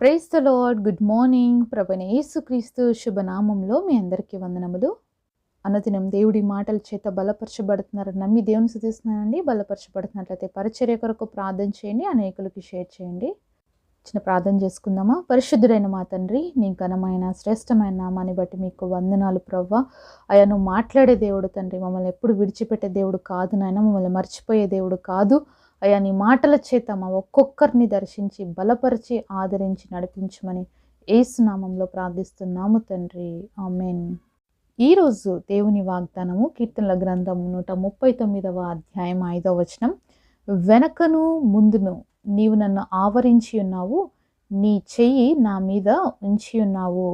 Praise the Lord. Good morning. ప్రభువైన యేసుక్రీస్తు శుభనామంలో మీ అందరికీ వందనములు. అనుదినం దేవుడి మాటల చేత బలపరచబడుతున్నారని నమ్మి దేవుని స్తుతిస్తున్నానండి. బలపరచబడుతున్నట్లయితే పరిచర్య కొరకు ప్రార్థన చేయండి, అనేకులకి షేర్ చేయండి. చిన్న ప్రార్థన చేసుకుందామా. పరిశుద్ధుడైన మా తండ్రి, నీ ఘనమైన శ్రేష్టమైన నామాన్ని బట్టి మీకు వందనాలు ప్రవ్వా. అయ్యా, నువ్వు మాట్లాడే దేవుడు తండ్రి, మమ్మల్ని ఎప్పుడు విడిచిపెట్టే దేవుడు కాదు నాయన, మమ్మల్ని మర్చిపోయే దేవుడు కాదు అయ్యా. నీ మాటల చేత మా ఒక్కొక్కరిని దర్శించి బలపరిచి ఆదరించి నడిపించమని యేసు నామంలో ప్రార్థిస్తున్నాము తండ్రి, ఆమేన్. ఈరోజు దేవుని వాగ్దానము కీర్తనల గ్రంథము 139వ అధ్యాయం 5వ వచనం. వెనకను ముందును నీవు నన్ను ఆవరించి ఉన్నావు, నీ చెయ్యి నా మీద ఉంచి ఉన్నావు.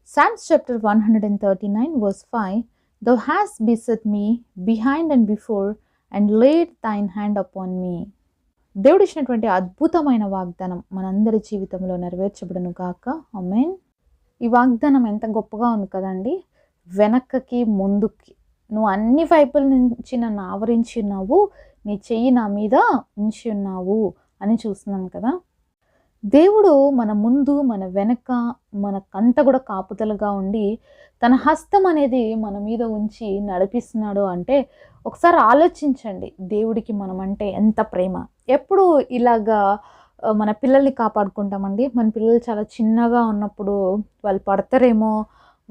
Psalms chapter 139 verse 5. Thou hast beset me behind and before and laid thine hand upon me. దేవుడు ఇచ్చినటువంటి అద్భుతమైన వాగ్దానం మనందరి జీవితంలో నెరవేర్చబడును గాక, ఆమేన్. ఈ వాగ్దానం ఎంత గొప్పగా ఉంది కదండి. వెనక్కకి ముందుకి నువ్వు అన్ని వైపుల నుంచి నన్ను ఆవరించి ఉన్నావు, నీ చెయ్యి నా మీద ఉంచి ఉన్నావు అని చూస్తున్నాం కదా. దేవుడు మన ముందు మన వెనక మనకంతా కూడా కాపుదలుగా ఉండి తన హస్తం అనేది మన మీద ఉంచి నడిపిస్తున్నాడు అంటే ఒకసారి ఆలోచించండి, దేవుడికి మనం అంటే ఎంత ప్రేమ. ఎప్పుడు ఇలాగా మన పిల్లల్ని కాపాడుకుంటామండి. మన పిల్లలు చాలా చిన్నగా ఉన్నప్పుడు వాళ్ళు పడతారేమో,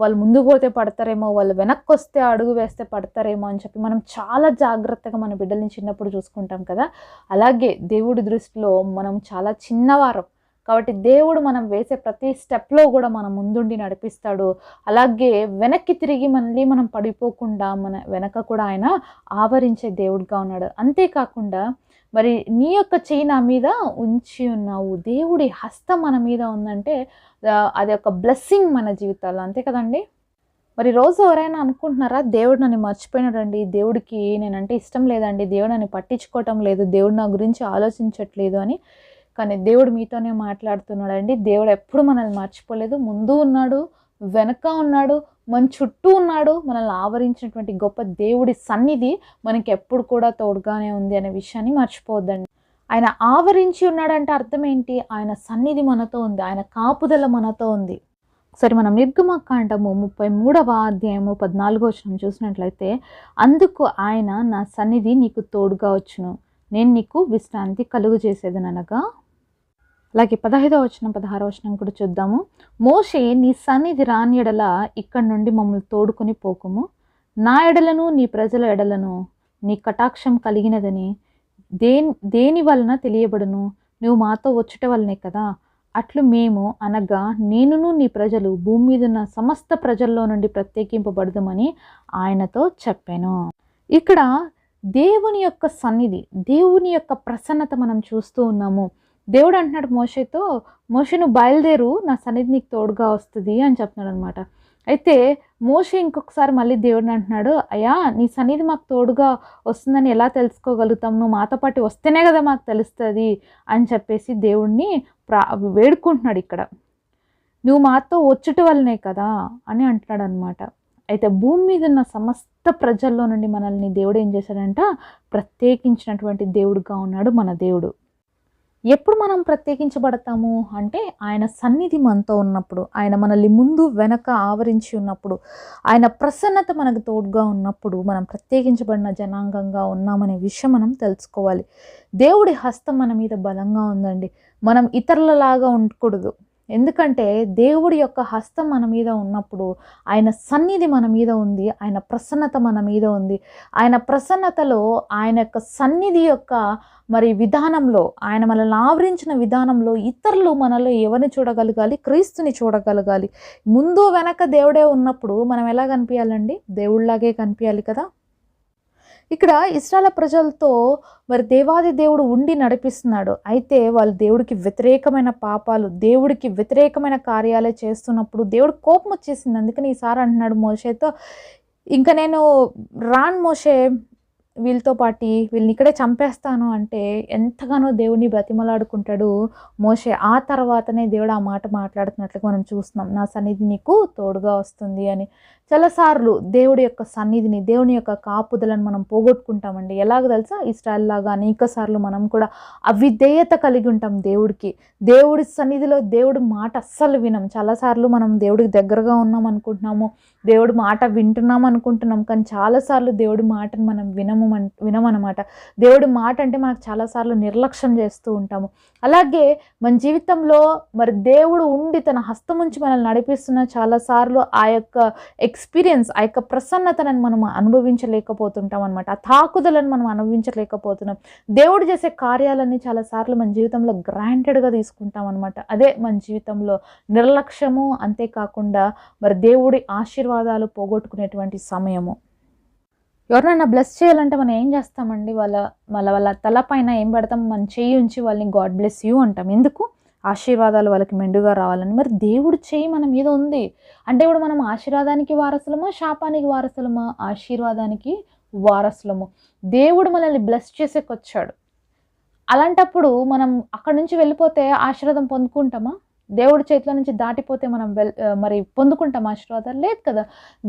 వాళ్ళు ముందుకు పోతే పడతారేమో, వాళ్ళు వెనక్కి వస్తే అడుగు వేస్తే పడతారేమో అని చెప్పి మనం చాలా జాగ్రత్తగా మన బిడ్డల్ని చిన్నప్పుడు చూసుకుంటాం కదా. అలాగే దేవుడి దృష్టిలో మనం చాలా చిన్నవారం కాబట్టి దేవుడు మనం వేసే ప్రతి స్టెప్లో కూడా మనం ముందుండి నడిపిస్తాడు. అలాగే వెనక్కి తిరిగి మళ్ళీ మనం పడిపోకుండా మన వెనక కూడా ఆయన ఆవరించే దేవుడిగా ఉన్నాడు. అంతేకాకుండా మరి నీ యొక్క చెయ్యి నా మీద ఉంచి ఉన్నావు, దేవుడి హస్తం మన మీద ఉందంటే అది ఒక బ్లెస్సింగ్ మన జీవితాల్లో, అంతే కదండి. మరి రోజు ఎవరైనా అనుకుంటున్నారా, దేవుడు నన్ను మర్చిపోయినాడండి, దేవుడికి నేనంటే ఇష్టం లేదండి, దేవుడు నన్ను పట్టించుకోవటం లేదు, దేవుడు నా గురించి ఆలోచించట్లేదు అని. కానీ దేవుడు మీతోనే మాట్లాడుతున్నాడండి. దేవుడు ఎప్పుడు మనల్ని మర్చిపోలేదు, ముందు ఉన్నాడు, వెనక ఉన్నాడు, మన చుట్టూ ఉన్నాడు. మనల్ని ఆవరించినటువంటి గొప్ప దేవుడి సన్నిధి మనకి ఎప్పుడు కూడా తోడుగానే ఉంది అనే విషయాన్ని మర్చిపోవద్దండి. ఆయన ఆవరించి ఉన్నాడంటే అర్థం ఏంటి? ఆయన సన్నిధి మనతో ఉంది, ఆయన కాపుదల మనతో ఉంది. ఒకసారి మనం నిర్గమకాండము 33వ అధ్యాయము 14వ వచనం చూసినట్లయితే, అందుకు ఆయన నా సన్నిధి నీకు తోడుగా వచ్చును, నేను నీకు విశ్రాంతి కలుగు చేసేదనగా. అలాగే 15వ వచనం 16వ వచనం కూడా చూద్దాము. మోషే, నీ సన్నిధి రాని ఎడల ఇక్కడి నుండి మమ్మల్ని తోడుకొని పోకుము, నా ఎడలను నీ ప్రజల ఎడలను నీ కటాక్షం కలిగినదని దేని వలన తెలియబడును, నువ్వు మాతో వచ్చుట వల్లనే కదా. అట్లు మేము అనగా నేనును నీ ప్రజలు భూమి మీద ఉన్న సమస్త ప్రజల్లో నుండి ప్రత్యేకింపబడదామని ఆయనతో చెప్పాను. ఇక్కడ దేవుని యొక్క సన్నిధి, దేవుని యొక్క ప్రసన్నత మనం చూస్తూ ఉన్నాము. దేవుడు అంటున్నాడు మోషేతో, మోషే నువ్వు బయలుదేరు, నా సన్నిధి నీకు తోడుగా వస్తుంది అని చెప్తున్నాడు అనమాట. అయితే మోషే ఇంకొకసారి మళ్ళీ దేవుడిని అంటున్నాడు, అయ్యా నీ సన్నిధి మాకు తోడుగా వస్తుందని ఎలా తెలుసుకోగలుగుతాం, నువ్వు మాతో పాటు వస్తేనే కదా మాకు తెలుస్తుంది అని చెప్పేసి దేవుడిని వేడుకుంటున్నాడు. ఇక్కడ నువ్వు మాతో వచ్చుట వల్లనే కదా అని అంటున్నాడు అనమాట. అయితే భూమి మీద ఉన్న సమస్త ప్రజల్లో నుండి మనల్ని దేవుడు ఏం చేశాడంట, ప్రత్యేకించినటువంటి దేవుడుగా ఉన్నాడు మన దేవుడు. ఎప్పుడు మనం ప్రత్యేకించబడతాము అంటే ఆయన సన్నిధి మనతో ఉన్నప్పుడు, ఆయన మనల్ని ముందు వెనక ఆవరించి ఉన్నప్పుడు, ఆయన ప్రసన్నత మనకు తోడుగా ఉన్నప్పుడు మనం ప్రత్యేకించబడిన జనాంగంగా ఉన్నామనే విషయం మనం తెలుసుకోవాలి. దేవుడి హస్తం మన మీద బలంగా ఉందండి. మనం ఇతరులలాగా ఉండకూడదు. ఎందుకంటే దేవుడి యొక్క హస్తం మన మీద ఉన్నప్పుడు ఆయన సన్నిధి మన మీద ఉంది, ఆయన ప్రసన్నత మన మీద ఉంది. ఆయన ప్రసన్నతలో ఆయన యొక్క సన్నిధి యొక్క మరి విధానంలో, ఆయన మనల్ని ఆవరించిన విధానంలో ఇతరులు మనలో ఎవరిని చూడగలగాలి? క్రీస్తుని చూడగలగాలి. ముందు వెనక దేవుడే ఉన్నప్పుడు మనం ఎలా కనిపించాలండి? దేవుళ్ళలాగే కనిపించాలి కదా. ఇక్కడ ఇశ్రాయేలు ప్రజలతో మరి దేవాది దేవుడు ఉండి నడిపిస్తున్నాడు. అయితే వాళ్ళు దేవుడికి వ్యతిరేకమైన పాపాలు, దేవుడికి వ్యతిరేకమైన కార్యాలే చేస్తున్నప్పుడు దేవుడు కోపం వచ్చేసింది. అందుకని ఈసారి అంటున్నాడు మోషేతో, ఇంకా నేను రాను మోషే, వీళ్ళతో పాటి వీళ్ళని ఇక్కడే చంపేస్తాను అంటే ఎంతగానో దేవుని బ్రతిమలాడుకుంటాడు మోషే. ఆ తర్వాతనే దేవుడు ఆ మాట మాట్లాడుతున్నట్లుగా మనం చూస్తున్నాం, నా సన్నిధి నీకు తోడుగా వస్తుంది అని. చాలాసార్లు దేవుడి యొక్క సన్నిధిని, దేవుని యొక్క కాపుదలను మనం పోగొట్టుకుంటామండి. ఎలాగ తెలుసా? ఇశ్రాయేల్ లాగా అనేక సార్లు మనం కూడా అవిధేయత కలిగి ఉంటాం దేవుడికి. దేవుడి సన్నిధిలో దేవుడి మాట అస్సలు వినం. చాలాసార్లు మనం దేవుడికి దగ్గరగా ఉన్నాం అనుకుంటున్నాము, దేవుడి మాట వింటున్నాం అనుకుంటున్నాం, కానీ చాలాసార్లు దేవుడి మాటను మనం వినమనమాట. దేవుడి మాట అంటే మనకు చాలాసార్లు నిర్లక్ష్యం చేస్తూ ఉంటాము. అలాగే మన జీవితంలో మరి దేవుడు ఉండి తన హస్తం ఉంచి మనల్ని నడిపిస్తున్న చాలాసార్లు ఆ యొక్క ఎక్స్పీరియన్స్, ఆ యొక్క ప్రసన్నతను మనం అనుభవించలేకపోతుంటాం అనమాట. ఆ తాకుదలను మనం అనుభవించలేకపోతున్నాం. దేవుడు చేసే కార్యాలన్నీ చాలాసార్లు మన జీవితంలో గ్రాంటెడ్గా తీసుకుంటాం అనమాట. అదే మన జీవితంలో నిర్లక్ష్యము, అంతేకాకుండా మరి దేవుడి ఆశీర్వాదాలు పోగొట్టుకునేటువంటి సమయము. ఎవరినైనా బ్లెస్ చేయాలంటే మనం ఏం చేస్తామండి? వాళ్ళ తలపైన ఏం పెడతాం? మన చెయ్యి ఉంచి వాళ్ళని గాడ్ బ్లెస్ యూ అంటాం. ఎందుకు? ఆశీర్వాదాలు వాళ్ళకి మెండుగా రావాలని. మరి దేవుడు చెయ్యి మన మీద ఉంది అంటే ఇప్పుడు మనం ఆశీర్వాదానికి వారసులమా, శాపానికి వారసులమా? ఆశీర్వాదానికి వారసులము. దేవుడు మనల్ని బ్లెస్ చేసేకొచ్చాడు. అలాంటప్పుడు మనం అక్కడి నుంచి వెళ్ళిపోతే ఆశీర్వాదం పొందుకుంటామా? దేవుడి చేతిలో నుంచి దాటిపోతే మనం మరి పొందుకుంటాం ఆశీర్వాదాలు? లేదు కదా.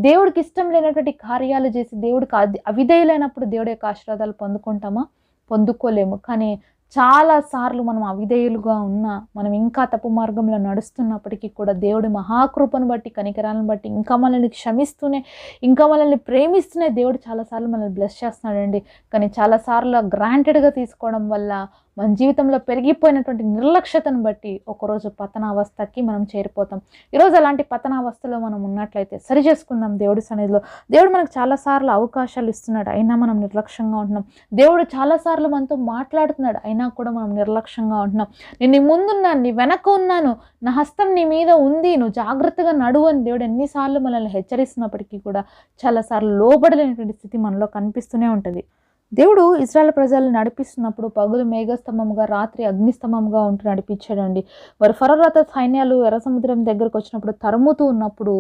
దేవుడికి ఇష్టం లేనటువంటి కార్యాలు చేసి దేవుడికి అవిధేయులైనప్పుడు దేవుడి యొక్క ఆశీర్వాదాలు పొందుకుంటామా? పొందుకోలేము. కానీ చాలా సార్లు మనం అవిధేయులుగా ఉన్నా, మనం ఇంకా తప్పు మార్గంలో నడుస్తున్నప్పటికీ కూడా దేవుడి మహాకృపను బట్టి, కనికరాలను బట్టి ఇంకా మనల్ని క్షమిస్తూనే, ఇంకా మనల్ని ప్రేమిస్తూనే దేవుడు చాలాసార్లు మనల్ని బ్లెస్ చేస్తున్నాడండి. కానీ చాలాసార్లు గ్రాంటెడ్గా తీసుకోవడం వల్ల మన జీవితంలో పెరిగిపోయినటువంటి నిర్లక్ష్యతను బట్టి ఒకరోజు పతనావస్థకి మనం చేరిపోతాం. ఈరోజు అలాంటి పతనావస్థలో మనం ఉన్నట్లయితే సరి చేసుకుందాం దేవుడి సన్నిధిలో. దేవుడు మనకు చాలాసార్లు అవకాశాలు ఇస్తున్నాడు, అయినా మనం నిర్లక్ష్యంగా ఉంటున్నాం. దేవుడు చాలాసార్లు మనతో మాట్లాడుతున్నాడు, అయినా కూడా మనం నిర్లక్ష్యంగా ఉంటున్నాం. నేను నీ ముందున్నాను, నీ వెనక ఉన్నాను, నా హస్తం నీ మీద ఉంది, నువ్వు జాగ్రత్తగా నడువు అని దేవుడు ఎన్నిసార్లు మనల్ని హెచ్చరిస్తున్నప్పటికీ కూడా చాలాసార్లు లోబడలేనటువంటి స్థితి మనలో కనిపిస్తూనే ఉంటుంది. దేవుడు ఇశ్రాయేలు ప్రజలను నడిపిస్తున్నప్పుడు పగలు మేఘస్తంభముగా, రాత్రి అగ్నిస్తంభముగా ఉంటూ నడిపించాడండి. మరి ఫరోరత సైన్యాలు ఎర్ర సముద్రం దగ్గరకు వచ్చినప్పుడు తరుముతూ ఉన్నప్పుడు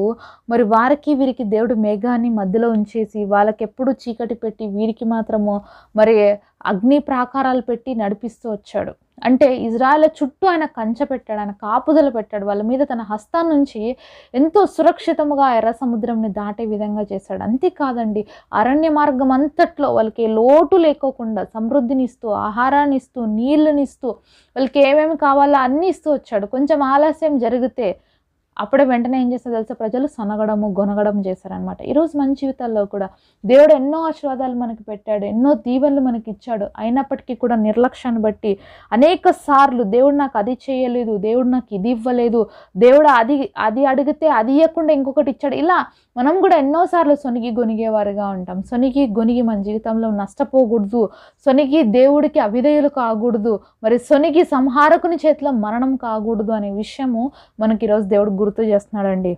మరి వారికి వీరికి దేవుడు మేఘాన్ని మధ్యలో ఉంచేసి వాళ్ళకి ఎప్పుడు చీకటి పెట్టి వీరికి మాత్రము మరి అగ్ని ప్రాకారాలు పెట్టి నడిపిస్తూ వచ్చాడు. అంటే ఇజ్రాయేల్ చుట్టూ ఆయన కంచె పెట్టాడు, ఆయన కాపుదల పెట్టాడు. వాళ్ళ మీద తన హస్తం నుంచి ఎంతో సురక్షితంగా ఎర్ర సముద్రంని దాటే విధంగా చేశాడు. అంతేకాదండి, అరణ్య మార్గం అంతట్లో వాళ్ళకి లోటు లేకోకుండా సమృద్ధిని ఇస్తూ, ఆహారాన్ని ఇస్తూ, నీళ్ళనిస్తూ, వాళ్ళకి ఏమేమి కావాలో అన్నీ ఇస్తూ వచ్చాడు. కొంచెం ఆలస్యం జరిగితే అప్పుడే వెంటనే ఏం చేస్తారు తెలుసా? ప్రజలు సనగడము, గొనగడం చేశారనమాట. ఈరోజు మన జీవితాల్లో కూడా దేవుడు ఎన్నో ఆశీర్వాదాలు మనకి పెట్టాడు, ఎన్నో దీవెనలు మనకి ఇచ్చాడు. అయినప్పటికీ కూడా నిర్లక్ష్యాన్ని బట్టి అనేక సార్లు దేవుడు నాకు అది చేయలేదు, దేవుడు నాకు ఇది ఇవ్వలేదు, దేవుడు అది అడిగితే అది ఇవ్వకుండా ఇంకొకటి ఇచ్చాడు. ఇలా మనం కూడా ఎన్నోసార్లు సొనిగి గొనిగేవారుగా ఉంటాం. సొనిగి గొనిగి మన జీవితంలో నష్టపోకూడదు, సొనిగి దేవుడికి అవిధేయులు కాకూడదు, మరి సొనిగి సంహారకుని చేతిలో మరణం కాకూడదు అనే విషయము మనకి ఈరోజు దేవుడు గుర్తు చేస్తున్నాడండి.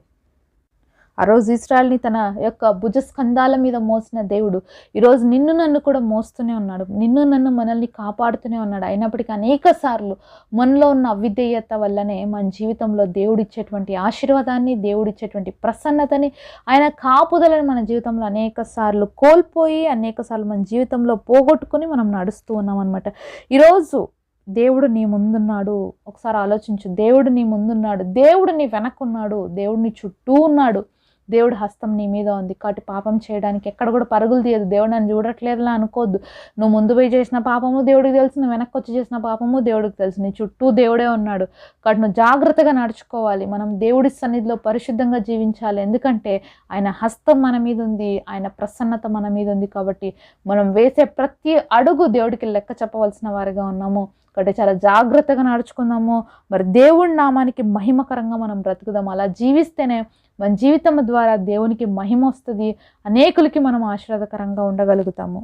ఆ రోజు ఇశ్రాయేల్ని తన యొక్క భుజస్కంధాల మీద మోసిన దేవుడు ఈరోజు నిన్ను నన్ను కూడా మోస్తూనే ఉన్నాడు. నిన్ను నన్ను మనల్ని కాపాడుతూనే ఉన్నాడు. అయినప్పటికీ అనేక సార్లు మనలో ఉన్న అవిధేయత వల్లనే మన జీవితంలో దేవుడిచ్చేటువంటి ఆశీర్వాదాన్ని, దేవుడిచ్చేటువంటి ప్రసన్నతని, ఆయన కాపుదలను మన జీవితంలో అనేక సార్లు కోల్పోయి, అనేక సార్లు మన జీవితంలో పోగొట్టుకొని మనం నడుస్తూ ఉన్నాం అనమాట. ఈరోజు దేవుడు నీ ముందున్నాడు. ఒకసారి ఆలోచించు. దేవుడు నీ ముందున్నాడు, దేవుడు నీ వెనక్కున్నాడు, దేవుడు నీ చుట్టూ ఉన్నాడు, దేవుడు హస్తం నీ మీద ఉంది. కాబట్టి పాపం చేయడానికి ఎక్కడ కూడా పరుగులు తీయదు. దేవుడు నన్ను చూడట్లేదులా అనుకోవద్దు. నువ్వు ముందు పోయి చేసిన పాపము దేవుడికి తెలుసు, నువ్వు వెనక్కి వచ్చి చేసిన పాపము దేవుడికి తెలుసు. నీ చుట్టూ దేవుడే ఉన్నాడు. కాబట్టి నువ్వు జాగ్రత్తగా నడుచుకోవాలి. మనం దేవుడి సన్నిధిలో పరిశుద్ధంగా జీవించాలి. ఎందుకంటే ఆయన హస్తం మన మీద ఉంది, ఆయన ప్రసన్నత మన మీద ఉంది. కాబట్టి మనం వేసే ప్రతి అడుగు దేవుడికి లెక్క చెప్పవలసిన వారిగా ఉన్నాము. కాబట్టి చాలా జాగ్రత్తగా నడుచుకుందాము. మరి దేవుడి నామానికి మహిమకరంగా మనం బ్రతుకుదాం. అలా జీవిస్తేనే మన జీవితం ద్వారా దేవునికి మహిమ వస్తుంది, అనేకులకి మనం ఆశీర్వాదకరంగా ఉండగలుగుతాము.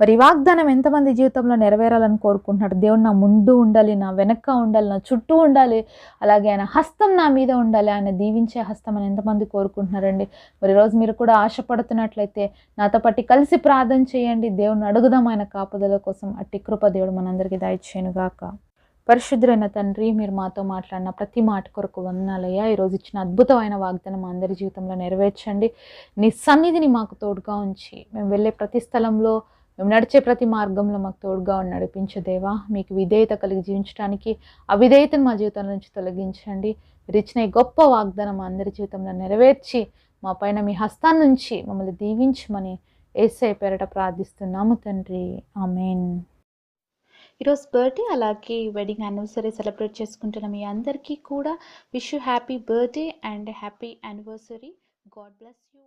మరి ఈ వాగ్దానం ఎంతమంది జీవితంలో నెరవేరాలని కోరుకుంటున్నారు? దేవుడు నా ముందు ఉండాలి, నా వెనక ఉండాలి, నా చుట్టూ ఉండాలి, అలాగే ఆయన హస్తం నా మీద ఉండాలి, ఆయన దీవించే హస్తం అని ఎంతమంది కోరుకుంటున్నారండి? మరి ఈరోజు మీరు కూడా ఆశపడుతున్నట్లయితే నాతో పాటు కలిసి ప్రార్థన చేయండి. దేవుడిని అడుగుదాం ఆయన కాపుదల కోసం. అట్టి కృప దేవుడు మనందరికీ దయచేయునుగాక. పరిశుద్ధులైన తండ్రి, మీరు మాతో మాట్లాడిన ప్రతి మాట కొరకు వందనాలయ్యా. ఈరోజు ఇచ్చిన అద్భుతమైన వాగ్దానం మా అందరి జీవితంలో నెరవేర్చండి. నీ సన్నిధిని మాకు తోడుగా ఉంచి మేము వెళ్ళే ప్రతి స్థలంలో, మేము నడిచే ప్రతి మార్గంలో మాకు తోడుగా నడిపించే దేవా. మీకు విధేయత కలిగి జీవించడానికి అవిధేయతను మా జీవితం నుంచి తొలగించండి. మీరు ఇచ్చిన ఈ గొప్ప వాగ్దానం మా అందరి జీవితంలో నెరవేర్చి మా పైన మీ హస్తాన్ని నుంచి మమ్మల్ని దీవించమని యేసయ్య పేరట ప్రార్థిస్తున్నాము తండ్రి. ఆమేన్. ఈరోజు బర్త్డే అలాగే వెడ్డింగ్ యానివర్సరీ సెలబ్రేట్ చేసుకుంటున్న మీ అందరికీ కూడా wish you happy birthday and happy anniversary. God bless you.